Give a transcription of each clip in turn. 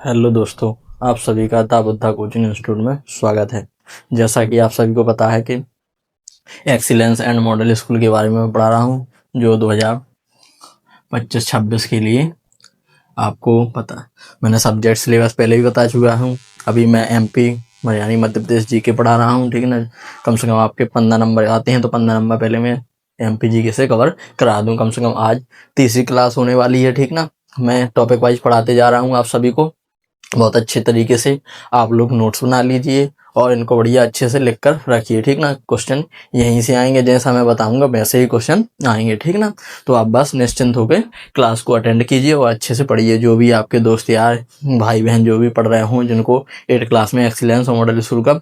Hello दोस्तों, आप सभी का दा बुद्धा कोचिंग इंस्टीट्यूट में स्वागत है। जैसा कि आप सभी को पता है कि एक्सीलेंस एंड मॉडल स्कूल के बारे में मैं पढ़ा रहा हूँ, जो 2025-26 के लिए आपको पता। मैंने सब्जेक्ट सिलेबस पहले भी बता चुका हूँ। अभी मैं एमपी यानी मध्य प्रदेश जीके पढ़ा रहा हूँ, ठीक है ना। कम से कम आपके 15 नंबर आते हैं तो 15 नंबर पहले मैं एमपी जीके से कवर करा दूँ। कम से कम आज तीसरी क्लास होने वाली है, ठीक ना। मैं टॉपिक वाइज पढ़ाते जा रहा हूँ आप सभी को बहुत अच्छे तरीके से। आप लोग नोट्स बना लीजिए और इनको बढ़िया अच्छे से लिख कर रखिए, ठीक ना। क्वेश्चन यहीं से आएंगे, जैसा मैं बताऊंगा वैसे ही क्वेश्चन आएंगे, ठीक ना। तो आप बस निश्चिंत होकर क्लास को अटेंड कीजिए और अच्छे से पढ़िए। जो भी आपके दोस्त यार भाई बहन जो भी पढ़ रहे हों, जिनको 8 क्लास में एक्सीलेंस और मॉडल स्कूल का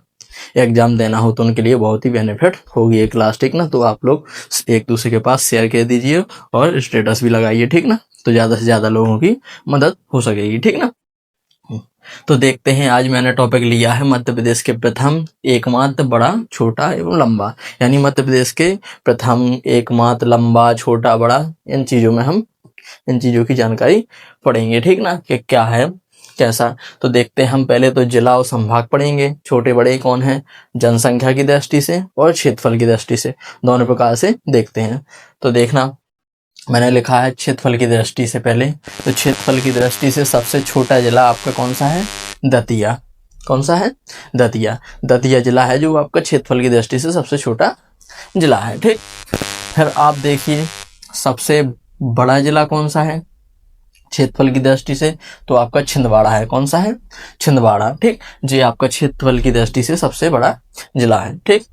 एग्जाम देना हो, तो उनके लिए बहुत ही बेनिफिट होगी ये क्लास, ठीक ना। तो आप लोग एक दूसरे के पास शेयर कर दीजिए और स्टेटस भी लगाइए, ठीक ना। तो ज़्यादा से ज़्यादा लोगों की मदद हो सकेगी, ठीक ना। तो देखते हैं, आज मैंने टॉपिक लिया है मध्य प्रदेश के प्रथम, एकमात्र, बड़ा, छोटा एवं लंबा। यानी मध्य प्रदेश के प्रथम, एकमात्र, लंबा, छोटा, बड़ा, इन चीजों में हम इन चीजों की जानकारी पढ़ेंगे, ठीक ना, कि क्या है कैसा। तो देखते हैं हम पहले तो जिला और संभाग पढ़ेंगे। छोटे बड़े कौन है, जनसंख्या की दृष्टि से और क्षेत्रफल की दृष्टि से, दोनों प्रकार से देखते हैं। तो देखना, मैंने लिखा है क्षेत्रफल की दृष्टि से पहले। तो क्षेत्रफल की दृष्टि से सबसे छोटा जिला आपका कौन सा है, दतिया। कौन सा है, दतिया। दतिया जिला है जो आपका क्षेत्रफल की दृष्टि से सबसे छोटा जिला है, ठीक। फिर आप देखिए सबसे बड़ा जिला कौन सा है क्षेत्रफल की दृष्टि से, तो आपका छिंदवाड़ा है। कौन सा है, छिंदवाड़ा, ठीक। जो आपका क्षेत्रफल की दृष्टि से सबसे बड़ा जिला है, ठीक।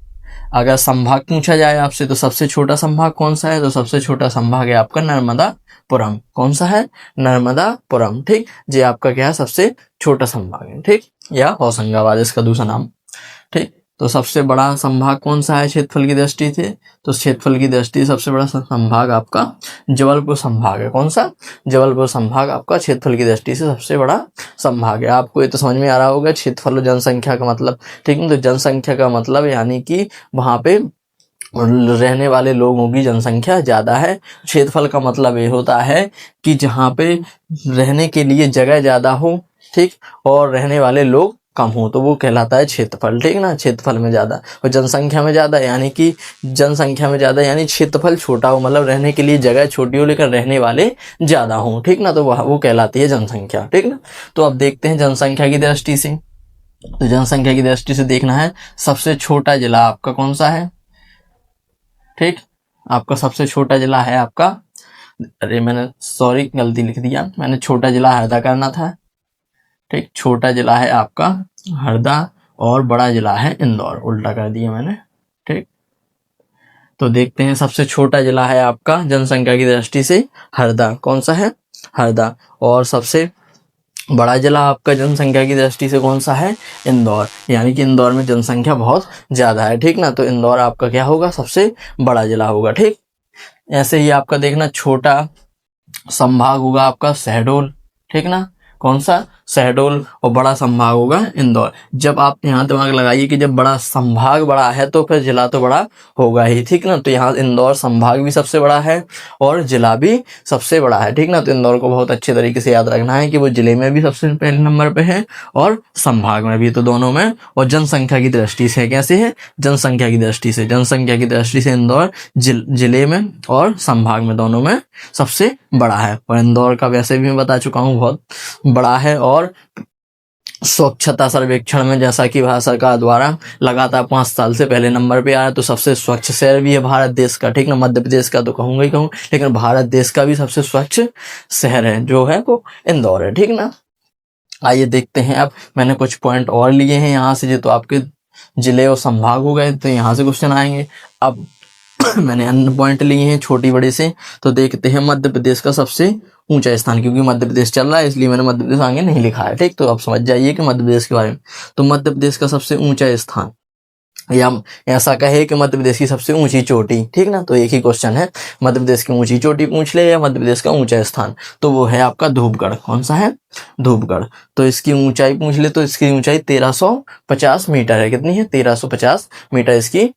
अगर संभाग पूछा जाए आपसे तो सबसे छोटा संभाग कौन सा है, तो सबसे छोटा संभाग है आपका नर्मदापुरम। कौन सा है, नर्मदापुरम, ठीक। ये आपका क्या है, सबसे छोटा संभाग है, ठीक। या होशंगाबाद इसका दूसरा नाम, ठीक। तो सबसे बड़ा संभाग कौन सा है क्षेत्रफल की दृष्टि से, तो क्षेत्रफल की दृष्टि से सबसे बड़ा संभाग आपका जबलपुर संभाग है। कौन सा, जबलपुर संभाग आपका क्षेत्रफल की दृष्टि से सबसे बड़ा संभाग है। आपको ये तो समझ में आ रहा होगा क्षेत्रफल और जनसंख्या का मतलब, ठीक है। तो जनसंख्या का मतलब यानी कि वहां पे रहने वाले लोगों की जनसंख्या ज्यादा है। क्षेत्रफल का मतलब ये होता है कि जहाँ पे रहने के लिए जगह ज्यादा हो, ठीक, और रहने वाले लोग कम हो, तो वो कहलाता है क्षेत्रफल, ठीक ना। क्षेत्रफल में ज्यादा और जनसंख्या में ज्यादा, यानी कि जनसंख्या में ज्यादा यानी क्षेत्रफल छोटा हो, मतलब रहने के लिए जगह छोटी हो लेकिन रहने वाले ज्यादा हो, ठीक ना। तो वो कहलाती है जनसंख्या, ठीक ना। तो अब देखते हैं जनसंख्या की दृष्टि से। तो जनसंख्या की दृष्टि से देखना है सबसे छोटा जिला आपका कौन सा है, ठीक। आपका सबसे छोटा जिला है आपका, अरे मैंने सॉरी गलती लिख दिया, मैंने छोटा जिला हरदा करना था, ठीक। छोटा जिला है आपका हरदा और बड़ा जिला है इंदौर, उल्टा कर दिया मैंने, ठीक। तो देखते हैं सबसे छोटा जिला है आपका जनसंख्या की दृष्टि से हरदा। कौन सा है, हरदा। और सबसे बड़ा जिला आपका जनसंख्या की दृष्टि से कौन सा है, इंदौर। यानी कि इंदौर में जनसंख्या बहुत ज्यादा है, ठीक ना। तो इंदौर आपका क्या होगा, सबसे बड़ा जिला होगा, ठीक। ऐसे ही आपका देखना छोटा संभाग होगा आपका शहडोल, ठीक ना। कौन सा, शहडोल। और बड़ा संभाग होगा इंदौर। जब आप यहाँ दिमाग लगाइए कि जब बड़ा संभाग बड़ा है तो फिर जिला तो बड़ा होगा ही, ठीक ना। तो यहाँ इंदौर संभाग भी सबसे बड़ा है और जिला भी सबसे बड़ा है, ठीक ना। तो इंदौर को बहुत अच्छे तरीके से याद रखना है कि वो जिले में भी सबसे पहले नंबर पे है और संभाग में भी, तो दोनों में। और जनसंख्या की दृष्टि से कैसे है, जनसंख्या की दृष्टि से, जनसंख्या की दृष्टि से इंदौर जिले में और संभाग में, दोनों में सबसे बड़ा है। और इंदौर का वैसे भी मैं बता चुका हूँ बहुत बड़ा है। और स्वच्छता सर्वेक्षण में जैसा कि भारत सरकार द्वारा लगातार 5 साल से पहले नंबर पे आया, तो सबसे स्वच्छ शहर भी है भारत देश का, ठीक ना। मध्य प्रदेश का तो कहूंगा ही कहूँ, लेकिन भारत देश का भी सबसे स्वच्छ शहर है जो है वो इंदौर है, ठीक ना। आइए देखते हैं, अब मैंने कुछ पॉइंट और लिए हैं यहाँ से, जो तो आपके जिले और संभाग हो गए, तो यहाँ से क्वेश्चन आएंगे। अब मैंने अन्य पॉइंट लिए हैं छोटी बड़े से। तो देखते हैं मध्य प्रदेश का सबसे ऊंचा स्थान, क्योंकि मध्य प्रदेश चल रहा है इसलिए मैंने मध्य प्रदेश आगे नहीं लिखा है, ठीक। तो आप समझ जाइए कि मध्य प्रदेश के बारे में। तो मध्य प्रदेश का सबसे ऊंचा स्थान, या ऐसा कहे कि मध्य प्रदेश की सबसे ऊंची चोटी, ठीक ना। तो एक ही क्वेश्चन है, मध्य प्रदेश की ऊंची चोटी पूछ ले या मध्य प्रदेश का ऊंचा स्थान, तो वो है आपका धूपगढ़। कौन सा है, धूपगढ़। तो इसकी ऊंचाई पूछ ले तो इसकी ऊंचाई 1350 मीटर है। कितनी है, 1350 मीटर इसकी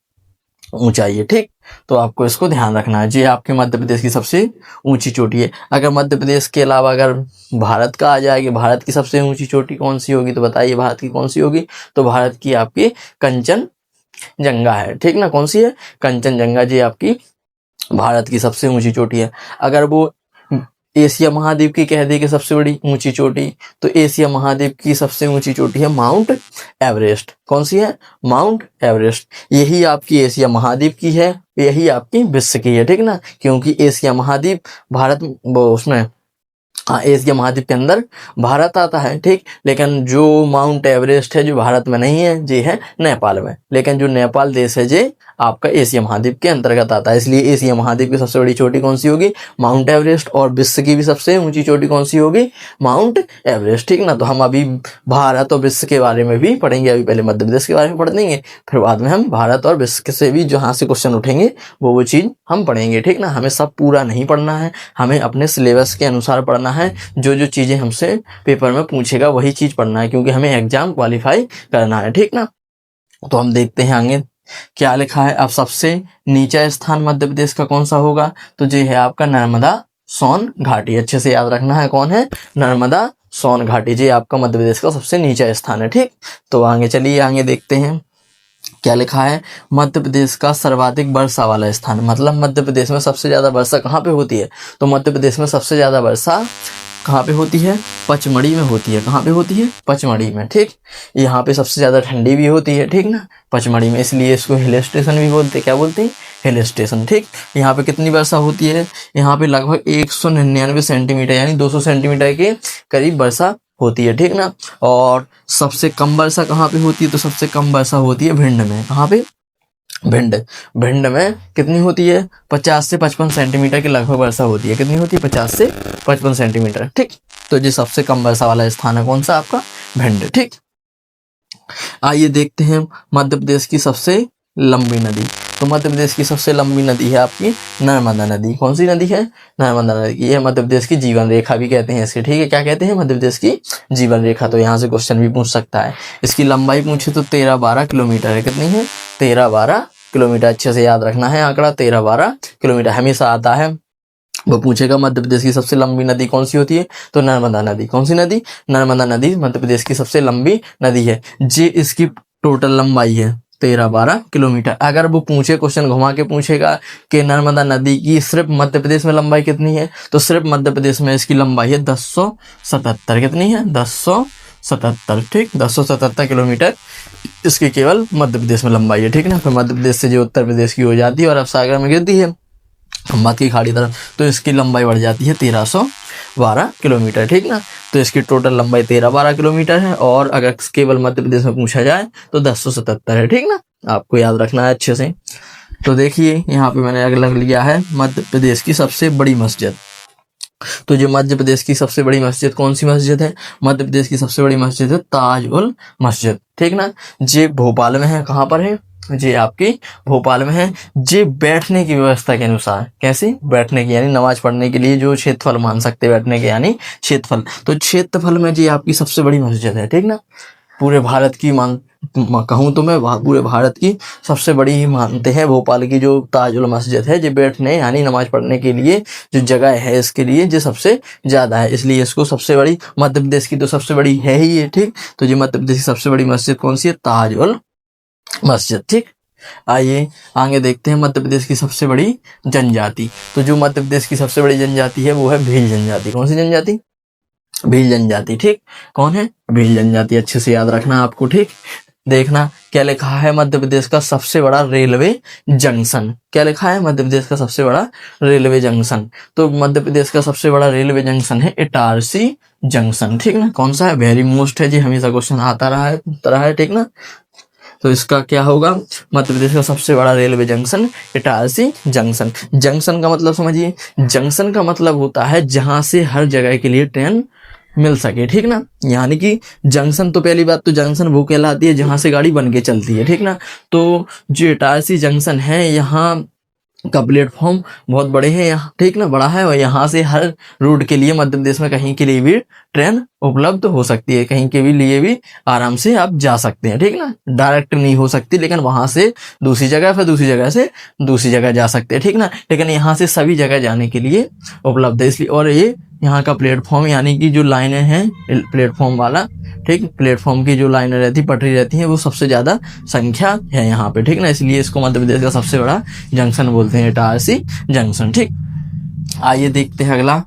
ऊंचाई है, ठीक। तो आपको इसको ध्यान रखना है। ये आपके मध्य प्रदेश की सबसे ऊंची चोटी है। अगर मध्य प्रदेश के अलावा अगर भारत का आ जाएगी, भारत की सबसे ऊंची चोटी कौन सी होगी, तो बताइए भारत की कौन सी होगी। तो भारत की आपकी कंचनजंगा है, ठीक ना। कौन सी है? कंचनजंगा जी आपकी भारत की सबसे ऊंची चोटी है। अगर वो एशिया महाद्वीप की कह दे कि सबसे बड़ी ऊंची चोटी, तो एशिया महाद्वीप की सबसे ऊंची चोटी है माउंट एवरेस्ट। कौन सी है? Mount Everest. यही आपकी एशिया महाद्वीप की है, यही आपकी विश्व की है, ठीक ना। क्योंकि एशिया महाद्वीप भारत उसमें एशिया महाद्वीप के अंदर भारत आता है, ठीक। लेकिन जो माउंट एवरेस्ट है जो भारत में नहीं है, ये है नेपाल में। लेकिन जो नेपाल देश है ये आपका एशिया महाद्वीप के अंतर्गत आता है। इसलिए एशिया महाद्वीप की सबसे बड़ी चोटी कौन सी होगी? Mount Everest. और विश्व की भी सबसे ऊंची चोटी कौन सी होगी? माउंट एवरेस्ट, ठीक ना। तो हम अभी भारत और विश्व के बारे में भी पढ़ेंगे। अभी पहले मध्य प्रदेश के बारे में पढ़ देंगे, फिर बाद में हम भारत और विश्व से भी जहाँ से क्वेश्चन उठेंगे वो चीज हम पढ़ेंगे, ठीक ना। हमें सब पूरा नहीं पढ़ना है, हमें अपने सिलेबस के अनुसार पढ़ना है। जो चीजें हमसे पेपर में पूछेगा वही चीज पढ़ना है, क्योंकि हमें एग्जाम क्वालिफाई करना है, ठीक ना। तो हम देखते हैं आगे क्या लिखा है। अब सबसे नीचा स्थान मध्य प्रदेश का कौन सा होगा? तो ये है आपका नर्मदा सोन घाटी। अच्छे से याद रखना है, कौन है? नर्मदा सोन घाटी। ये आपका मध्य प्रदेश का सबसे नीचा स्थान है, ठीक। तो आगे चलिए, आगे देखते हैं क्या लिखा है। मध्य प्रदेश का सर्वाधिक वर्षा वाला स्थान, मतलब मध्य प्रदेश में सबसे ज्यादा वर्षा कहाँ पे होती है? तो मध्य प्रदेश में सबसे ज्यादा वर्षा कहाँ पे होती है? पचमढ़ी में होती है। कहाँ पे होती है? पचमढ़ी में, ठीक। यहाँ पे सबसे ज्यादा ठंडी भी होती है, ठीक ना, पचमढ़ी में। इसलिए इसको हिल स्टेशन भी बोलते हैं। क्या बोलते हैं? हिल स्टेशन, ठीक। यहाँ पे कितनी वर्षा होती है? यहाँ पे लगभग 199 सेंटीमीटर यानी 200 सेंटीमीटर के करीब वर्षा होती है, ठीक ना। और सबसे कम वर्षा कहाँ पे होती है? तो सबसे कम वर्षा होती है भिंड में। कहाँ पे? भिंड में कितनी होती है? 50 से 55 सेंटीमीटर की लगभग वर्षा होती है। कितनी होती है? 50 से 55 सेंटीमीटर, ठीक। तो ये सबसे कम वर्षा वाला स्थान है कौन सा? आपका भिंड, ठीक। आइए देखते हैं मध्य प्रदेश की सबसे लंबी नदी। तो मध्य प्रदेश की सबसे लंबी नदी है आपकी नर्मदा नदी। कौन सी नदी है? नर्मदा नदी। ये मध्य प्रदेश की जीवन रेखा भी कहते हैं इसके, ठीक है। क्या कहते हैं? मध्य प्रदेश की जीवन रेखा। तो यहाँ से क्वेश्चन भी पूछ सकता है। इसकी लंबाई पूछे तो 13-12 किलोमीटर है। कितनी है? 13-12 किलोमीटर। अच्छे से याद रखना है आंकड़ा, 13-12 किलोमीटर हमेशा आता है। वो पूछेगा मध्य प्रदेश की सबसे लंबी नदी कौन सी होती है? तो नर्मदा नदी। कौन सी नदी? नर्मदा नदी मध्य प्रदेश की सबसे लंबी नदी है। ये इसकी टोटल लंबाई है 13-12 किलोमीटर। अगर वो पूछे, क्वेश्चन घुमा के पूछेगा कि नर्मदा नदी की सिर्फ मध्य प्रदेश में लंबाई कितनी है, तो सिर्फ मध्य प्रदेश में इसकी लंबाई है 1077। कितनी है? 1077, ठीक। 1077 किलोमीटर इसकी केवल मध्य प्रदेश में लंबाई है, ठीक ना। फिर मध्य प्रदेश से जो उत्तर प्रदेश की हो जाती है और अब सागर में गिरती है खंभात की खाड़ी तरफ, तो इसकी लंबाई बढ़ जाती है 1312 किलोमीटर, ठीक ना। तो इसकी टोटल लंबाई 13-12 किलोमीटर है। और अगर केवल मध्य प्रदेश में पूछा जाए तो 1077 है, ठीक ना। आपको याद रखना है अच्छे से। तो देखिए यहाँ पे मैंने अगला लिया है मध्य प्रदेश की सबसे बड़ी मस्जिद। तो जो मध्य प्रदेश की सबसे बड़ी मस्जिद कौन सी मस्जिद है? मध्य प्रदेश की सबसे बड़ी मस्जिद है ताज उल मस्जिद, ठीक ना। ये भोपाल में है। कहाँ पर है? जी आपकी भोपाल में है। जी बैठने की व्यवस्था के अनुसार, कैसे बैठने की, यानी नमाज पढ़ने के लिए जो क्षेत्रफल मान सकते हैं बैठने के, यानी क्षेत्रफल। तो क्षेत्रफल में जी आपकी सबसे बड़ी मस्जिद है, ठीक ना। पूरे भारत की कहूँ तो मैं पूरे भारत की सबसे बड़ी ही मानते हैं भोपाल की जो ताजुल मस्जिद है। जो बैठने यानी नमाज पढ़ने के लिए जो जगह है इसके लिए जो सबसे ज्यादा है, इसलिए इसको सबसे बड़ी, मध्य प्रदेश की तो सबसे बड़ी है ही ये, ठीक। तो जो मध्य प्रदेश की सबसे बड़ी मस्जिद कौन सी है? ताजुल मस्जिद, ठीक। आइए आगे देखते हैं मध्य प्रदेश की सबसे बड़ी जनजाति। तो जो मध्य प्रदेश की सबसे बड़ी जनजाति है वो है भील जनजाति। कौन सी जनजाति? भील जनजाति, ठीक। कौन है? भील जनजाति। अच्छे से याद रखना आपको, ठीक। देखना क्या लिखा है मध्य प्रदेश का सबसे बड़ा रेलवे जंक्शन। क्या लिखा है? मध्य प्रदेश का सबसे बड़ा रेलवे जंक्शन। तो मध्य प्रदेश का सबसे बड़ा रेलवे जंक्शन है इटारसी जंक्शन, ठीक ना। कौन सा है? वेरी मोस्ट है जी, हमेशा क्वेश्चन आता रहा है, ठीक ना। तो इसका क्या होगा? मध्य प्रदेश का सबसे बड़ा railway junction Itarsi junction. Junction का मतलब समझिए, जंक्शन का मतलब होता है जहां से हर जगह के लिए ट्रेन मिल सके, ठीक ना। यानी कि जंक्शन, तो पहली बात तो जंक्शन वो कहलाती है जहां से गाड़ी बन के चलती है, ठीक ना। तो जो इटारसी जंक्शन है यहाँ का प्लेटफॉर्म बहुत बड़े हैं यहाँ, ठीक ना, बड़ा है, और यहाँ से हर रूट के लिए मध्य प्रदेश में कहीं के लिए भी ट्रेन उपलब्ध हो सकती है, कहीं के भी लिए भी आराम से आप जा सकते हैं, ठीक ना। डायरेक्ट नहीं हो सकती, लेकिन वहां से दूसरी जगह, फिर दूसरी जगह से दूसरी जगह जा सकते हैं, ठीक ना। लेकिन यहाँ से सभी जगह जाने के लिए उपलब्ध है, इसलिए। और ये यहाँ का प्लेटफॉर्म यानी कि जो लाइनें हैं प्लेटफॉर्म वाला, ठीक, प्लेटफॉर्म की जो लाइनें रहती, पटरी रहती है, वो सबसे ज्यादा संख्या है यहाँ पे, ठीक ना, इसलिए इसको मध्य प्रदेश का सबसे बड़ा जंक्शन बोलते हैं, इटारसी जंक्शन, ठीक। आइए देखते हैं अगला,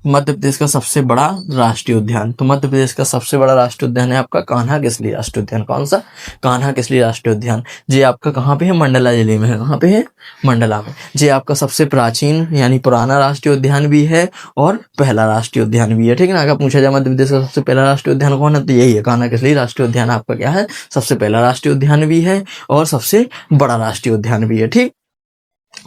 मध्य प्रदेश का सबसे बड़ा राष्ट्रीय उद्यान। तो मध्य प्रदेश का सबसे बड़ा राष्ट्रीय उद्यान है आपका कान्हा किसली राष्ट्रीय उद्यान। कौन सा? कान्हा किसली राष्ट्रीय उद्यान। ये आपका कहाँ पे है? मंडला जिले में है। कहाँ पे है? मंडला में। ये आपका सबसे प्राचीन यानी पुराना राष्ट्रीय उद्यान भी है और पहला राष्ट्रीय उद्यान भी है, ठीक है ना। अगर पूछा जाए मध्य प्रदेश का सबसे पहला राष्ट्रीय उद्यान कौन है, तो यही है, कान्हा किसली राष्ट्रीय उद्यान आपका क्या है, सबसे पहला राष्ट्रीय उद्यान भी है और सबसे बड़ा राष्ट्रीय उद्यान भी है, ठीक।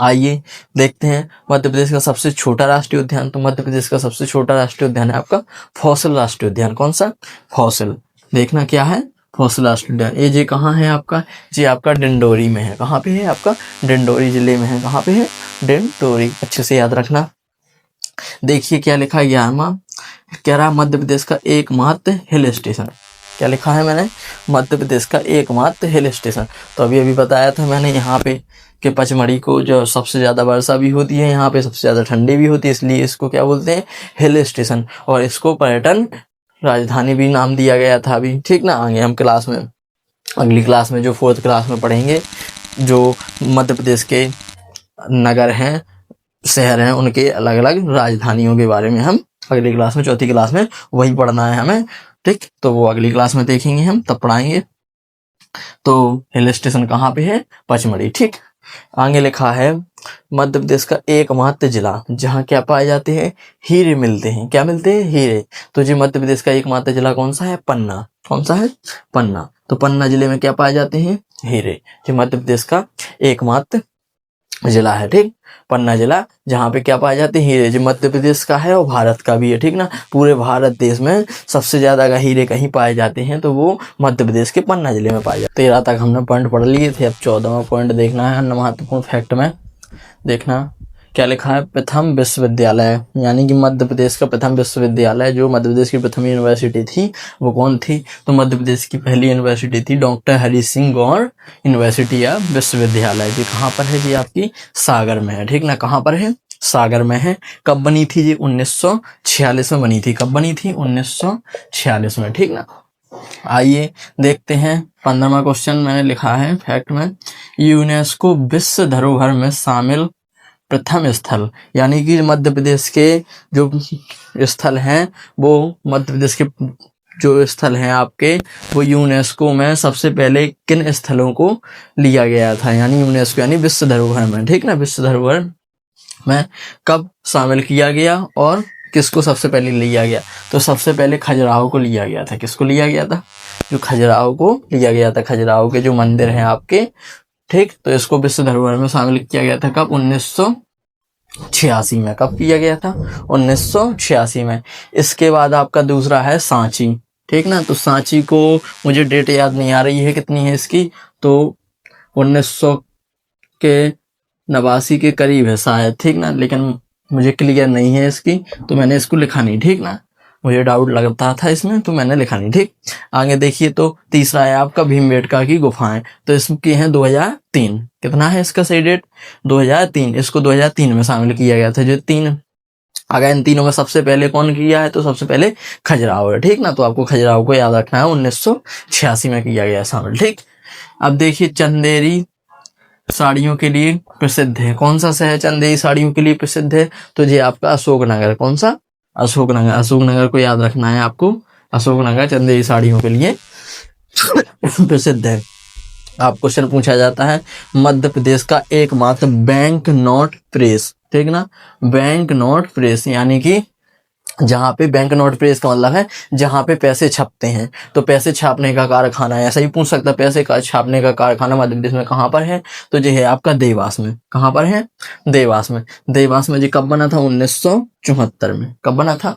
आइए देखते हैं मध्य प्रदेश का सबसे छोटा राष्ट्रीय उद्यान। तो मध्य प्रदेश का सबसे छोटा राष्ट्रीय उद्यान है आपका फॉसिल राष्ट्रीय उद्यान। कौन सा? फॉसिल। देखना क्या है, फॉसिल राष्ट्रीय उद्यान। ये कहाँ है आपका? ये आपका डिंडोरी में है। कहाँ पे है आपका? डिंडोरी जिले में है। कहाँ पे है? डिंडोरी। अच्छे से याद रखना। देखिए क्या लिखा है 11वां, कह रहा मध्य प्रदेश का एकमात्र हिल स्टेशन। क्या लिखा है मैंने? मध्य प्रदेश का एकमात्र हिल स्टेशन। तो अभी बताया था मैंने यहाँ पे कि पचमढ़ी को जो सबसे ज्यादा वर्षा भी होती है, यहाँ पे सबसे ज्यादा ठंडी भी होती है, इसलिए इसको क्या बोलते हैं? Hill station. और इसको पर्यटन राजधानी भी नाम दिया गया था अभी, ठीक ना। आगे हम क्लास में, अगली क्लास में जो 4th क्लास में पढ़ेंगे, जो मध्य प्रदेश के नगर हैं, शहर हैं, उनके अलग अलग राजधानियों के बारे में हम अगली क्लास में, 4th क्लास में वही पढ़ना है हमें, ठीक। तो वो अगली क्लास में देखेंगे हम, तब पढ़ाएंगे। तो हिल स्टेशन कहाँ पे है? पचमढ़ी, ठीक। आगे लिखा है मध्य प्रदेश का एकमात्र जिला जहाँ क्या पाए जाते हैं? हीरे मिलते हैं। क्या मिलते हैं? हीरे। तो जी मध्य प्रदेश का एकमात्र जिला कौन सा है? पन्ना। कौन सा है? पन्ना। तो पन्ना जिले में क्या पाए जाते हैं? हीरे। जो मध्य प्रदेश का एकमात्र जिला है, ठीक। पन्ना जिला, जहाँ पे क्या पाए जाते हैं? हीरे। जो मध्य प्रदेश का है और भारत का भी है, ठीक ना। पूरे भारत देश में सबसे ज्यादा अगर हीरे कहीं पाए जाते हैं तो वो मध्य प्रदेश के पन्ना जिले में पाए जाते हैं। 13 तक हमने पॉइंट पढ़ लिए थे, अब 14वां पॉइंट देखना है, अन्य महत्वपूर्ण फैक्ट में। देखना क्या लिखा है, प्रथम विश्वविद्यालय, यानी कि मध्य प्रदेश का प्रथम विश्वविद्यालय, जो मध्य प्रदेश की प्रथम यूनिवर्सिटी थी वो कौन थी? तो मध्य प्रदेश की पहली यूनिवर्सिटी थी डॉक्टर हरि सिंह गौर यूनिवर्सिटी या विश्वविद्यालय। जी कहाँ पर है? जी आपकी सागर में है, ठीक ना। कहाँ पर है? सागर में है। कब बनी थी? जी 1946 में बनी थी। कब बनी थी? 1946 में, ठीक ना। आइए देखते हैं 15वां क्वेश्चन मैंने लिखा है फैक्ट में, यूनेस्को विश्व धरोहर में शामिल प्रथम स्थल, यानी कि मध्य प्रदेश के जो स्थल हैं, वो मध्य प्रदेश के जो स्थल हैं आपके, वो यूनेस्को में सबसे पहले किन स्थलों को लिया गया था? यानी यूनेस्को यानी विश्व धरोहर में, ठीक ना। विश्व धरोहर में कब शामिल किया गया और किसको सबसे पहले लिया गया? तो सबसे पहले खजुराहो को लिया गया था। किसको लिया गया था? जो खजुराहो को लिया गया था। खजुराहो के जो मंदिर हैं आपके, ठीक, तो इसको विश्व धरोहर में शामिल किया गया था। कब? 1986 में। कब किया गया था? 1986 में। इसके बाद आपका दूसरा है सांची, ठीक ना। तो सांची को मुझे डेट याद नहीं आ रही है कितनी है इसकी, तो 1900 के 89 के करीब है शायद, ठीक ना, लेकिन मुझे क्लियर नहीं है इसकी, तो मैंने इसको लिखा नहीं, ठीक ना। मुझे डाउट लगता था इसमें, तो मैंने लिखा नहीं, ठीक। आगे देखिए, तो तीसरा है आपका भीमबेटका की गुफाएं, तो इसकी है 2003। कितना है इसका सही डेट? 2003। इसको 2003 में शामिल किया गया था। जो तीन, अगर इन तीनों में सबसे पहले कौन किया है, तो सबसे पहले खजुराहो है, ठीक ना। तो आपको खजुराहो को याद रखना है, 1986 में किया गया शामिल, ठीक। अब देखिए चंदेरी साड़ियों के लिए प्रसिद्ध है। कौन सा शहर चंदेरी साड़ियों के लिए प्रसिद्ध है? तो ये आपका अशोकनगर। कौन सा? अशोकनगर। अशोकनगर को याद रखना है आपको। अशोकनगर चंदेरी साड़ियों के लिए प्रसिद्ध है। आप क्वेश्चन पूछा जाता है मध्य प्रदेश का एकमात्र बैंक नोट प्रेस, ठीक ना। बैंक नोट प्रेस यानी कि जहाँ पे बैंक नोट प्रेस का मतलब है जहाँ पे पैसे छपते हैं, तो पैसे छापने का कारखाना है। ऐसा ही पूछ सकता है, पैसे का छापने का कारखाना मध्य प्रदेश में कहाँ पर है? तो ये है आपका देवास में। कहाँ पर है? देवास में। देवास में जी कब बना था? 1974 में। कब बना था?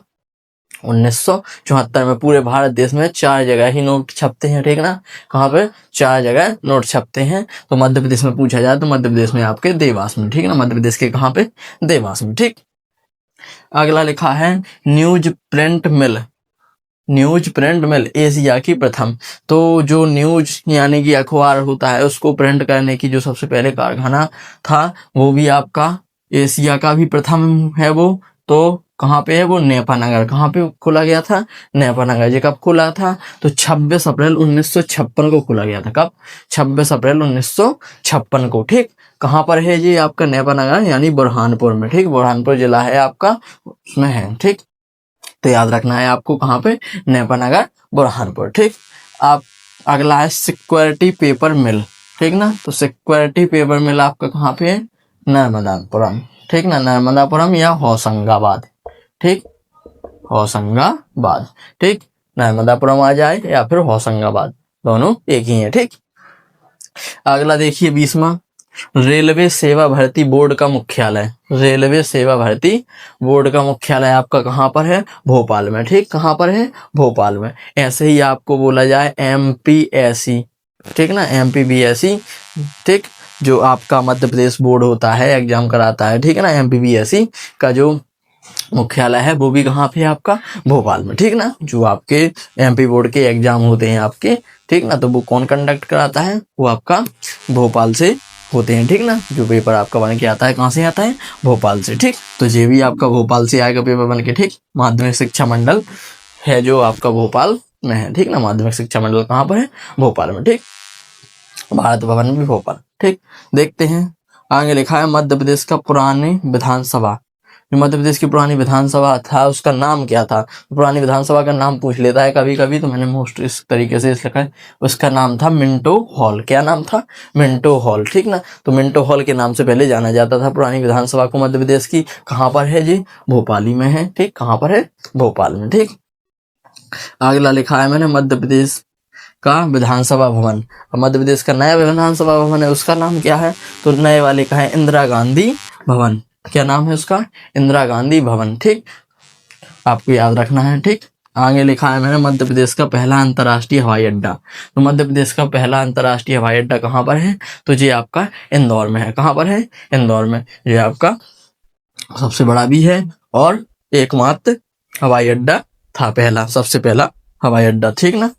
1974 में पूरे भारत देश में 4 जगह ही नोट छपते हैं, ठीक ना। कहाँ पे? 4 जगह नोट छपते हैं। तो मध्य प्रदेश में पूछा जाए तो मध्य प्रदेश में आपके देवास में, ठीक ना। मध्य प्रदेश के कहाँ पे? देवास में, ठीक। अगला लिखा है न्यूज प्रिंट मिल। न्यूज प्रिंट मिल एशिया की प्रथम। तो जो न्यूज यानी कि अखबार होता है उसको प्रिंट करने की जो सबसे पहले कारखाना था वो भी आपका एशिया का भी प्रथम है वो। तो कहाँ पे है वो? नेपानगर। कहाँ पे खोला गया था? नेपानगर। ये कब खोला था? तो 26 अप्रैल 1956 को खोला गया था। कब? 26 अप्रैल 1956 को, ठीक। कहाँ पर है ये आपका? नेपानगर यानी बुरहानपुर में, ठीक। बुरहानपुर जिला है आपका, उसमें है, ठीक। तो याद रखना है आपको कहाँ पे? नेपानगर, बुरहानपुर, ठीक। आप अगला है सिक्योरिटी पेपर मिल, ठीक ना। तो सिक्योरिटी पेपर मिल आपका कहाँ पे है? नर्मदापुरम, ठीक ना। नर्मदापुरम या होशंगाबाद, ठीक। होशंगाबाद, ठीक। नर्मदापुरम आ जाए या फिर होशंगाबाद, दोनों एक ही है, ठीक। अगला देखिए 20वां, रेलवे सेवा भर्ती बोर्ड का मुख्यालय। रेलवे सेवा भर्ती बोर्ड का मुख्यालय आपका कहाँ पर है? भोपाल में, ठीक। कहाँ पर है? भोपाल में। ऐसे ही आपको बोला जाए MPSC, ठीक ना। MPBSC, ठीक। जो आपका मध्य प्रदेश बोर्ड होता है, एग्जाम कराता है, ठीक है ना। MPBSC का जो मुख्यालय है वो भी कहाँ पे? आपका भोपाल में, ठीक ना। जो आपके MP बोर्ड के एग्जाम होते हैं आपके, ठीक ना, तो वो कौन कंडक्ट कराता है? वो आपका भोपाल से होते हैं, ठीक ना। जो पेपर आपका बन के आता है कहाँ से आता है? भोपाल से, ठीक। तो ये भी आपका भोपाल से आएगा पेपर बन के, ठीक। माध्यमिक शिक्षा मंडल है जो आपका भोपाल में है, ठीक ना। माध्यमिक शिक्षा मंडल कहाँ पर है? भोपाल में, ठीक। भारत भवन भी भोपाल, ठीक। देखते हैं आगे लिखा है मध्य प्रदेश का पुरानी विधानसभा। जो मध्य प्रदेश की पुरानी विधानसभा था उसका नाम क्या था? पुरानी विधानसभा का नाम पूछ लेता है कभी कभी, तो मैंने मोस्ट इस तरीके से लिखा है। उसका नाम था मिंटो हॉल। क्या नाम था? मिंटो हॉल, ठीक ना। तो मिंटो हॉल के नाम से पहले जाना जाता था पुरानी विधानसभा को मध्य प्रदेश की। कहाँ पर है जी? भोपाल ही में है, ठीक। कहाँ पर है? भोपाल में, ठीक। अगला लिखा है मैंने मध्य प्रदेश का विधानसभा भवन। मध्य प्रदेश का नया विधानसभा भवन है, उसका नाम क्या है? तो नए वाले का है इंदिरा गांधी भवन। क्या नाम है उसका? इंदिरा गांधी भवन, ठीक। आपको याद रखना है, ठीक। आगे लिखा है मैंने मध्य प्रदेश का पहला अंतर्राष्ट्रीय हवाई अड्डा। तो मध्य प्रदेश का पहला अंतर्राष्ट्रीय हवाई अड्डा कहाँ पर है? तो ये आपका इंदौर में है। कहाँ पर है? इंदौर में। ये आपका सबसे बड़ा भी है और एकमात्र हवाई अड्डा था, पहला, सबसे पहला हवाई अड्डा, ठीक ना,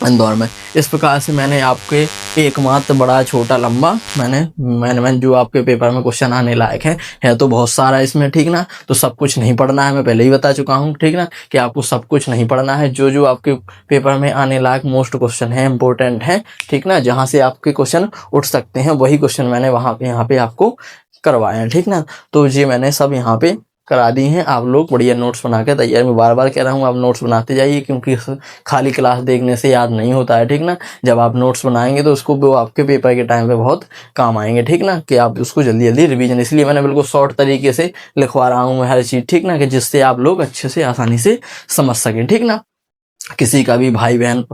इंदौर में। इस प्रकार से मैंने आपके एकमात्र, बड़ा, छोटा, लंबा, मैंने जो आपके पेपर में क्वेश्चन आने लायक है तो बहुत सारा इसमें, ठीक ना। तो सब कुछ नहीं पढ़ना है, मैं पहले ही बता चुका हूँ, ठीक ना, कि आपको सब कुछ नहीं पढ़ना है। जो जो आपके पेपर में आने लायक मोस्ट क्वेश्चन है, इंपॉर्टेंट है, ठीक ना, जहाँ से आपके क्वेश्चन उठ सकते हैं, वही क्वेश्चन मैंने यहाँ पे आपको करवाए हैं, ठीक ना। तो ये मैंने सब यहाँ पे करा दी हैं। आप लोग बढ़िया नोट्स बना के तैयार, मैं बार बार कह रहा हूँ आप नोट्स बनाते जाइए, क्योंकि खाली क्लास देखने से याद नहीं होता है, ठीक ना। जब आप नोट्स बनाएंगे तो उसको वो आपके पेपर के टाइम पे बहुत काम आएंगे, ठीक ना, कि आप उसको जल्दी जल्दी रिवीजन, इसलिए मैंने बिल्कुल शॉर्ट तरीके से लिखवा रहा हूँ मैं हर चीज़, ठीक ना, कि जिससे आप लोग अच्छे से आसानी से समझ सकें, ठीक ना। किसी का भी भाई बहन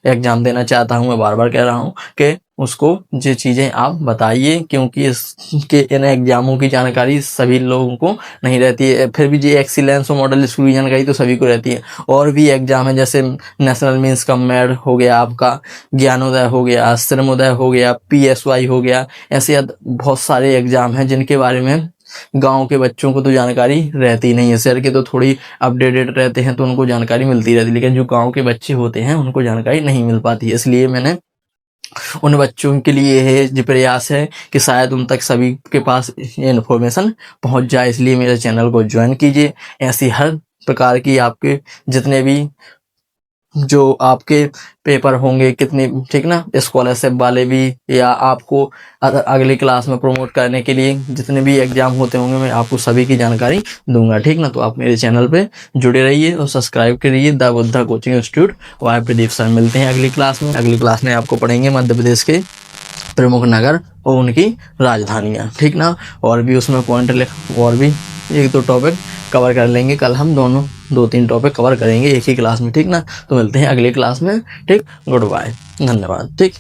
एग्जाम देना चाहता हूँ, मैं बार बार कह रहा हूँ कि उसको ये चीज़ें आप बताइए, क्योंकि इसके इन एग्जामों की जानकारी सभी लोगों को नहीं रहती है। फिर भी ये एक्सीलेंस और मॉडल स्कूल की जानकारी तो सभी को रहती है। और भी एग्जाम है, जैसे नेशनल मीन्स कमेड हो गया, आपका ज्ञानोदय हो गया, श्रमोदय हो गया, PSY हो गया, ऐसे बहुत सारे एग्जाम हैं जिनके बारे में गांव के बच्चों को तो जानकारी रहती नहीं है। शहर के तो थोड़ी अपडेटेड रहते हैं तो उनको जानकारी मिलती रहती है, लेकिन जो गांव के बच्चे होते हैं उनको जानकारी नहीं मिल पाती है। इसलिए मैंने उन बच्चों के लिए ये प्रयास है कि शायद उन तक सभी के पास ये इन्फॉर्मेशन पहुंच जाए, इसलिए मेरे चैनल को ज्वाइन कीजिए। ऐसी हर प्रकार की आपके जितने भी जो आपके पेपर होंगे, कितने, ठीक ना, स्कॉलरशिप वाले भी, या आपको अगली क्लास में प्रमोट करने के लिए जितने भी एग्जाम होते होंगे, मैं आपको सभी की जानकारी दूंगा, ठीक ना। तो आप मेरे चैनल पे जुड़े रहिए और सब्सक्राइब करिए द बुद्धा कोचिंग इंस्टीट्यूट। और आप प्रदीप सर मिलते हैं अगली क्लास में। अगली क्लास में आपको पढ़ेंगे मध्य प्रदेश के प्रमुख नगर और उनकी राजधानियाँ, ठीक ना। और भी उसमें पॉइंट और भी 1-2 टॉपिक कवर कर लेंगे। कल हम 2-3 टॉपिक कवर करेंगे एक ही क्लास में, ठीक ना। तो मिलते हैं अगली क्लास में, ठीक। गुड बाय, धन्यवाद, ठीक।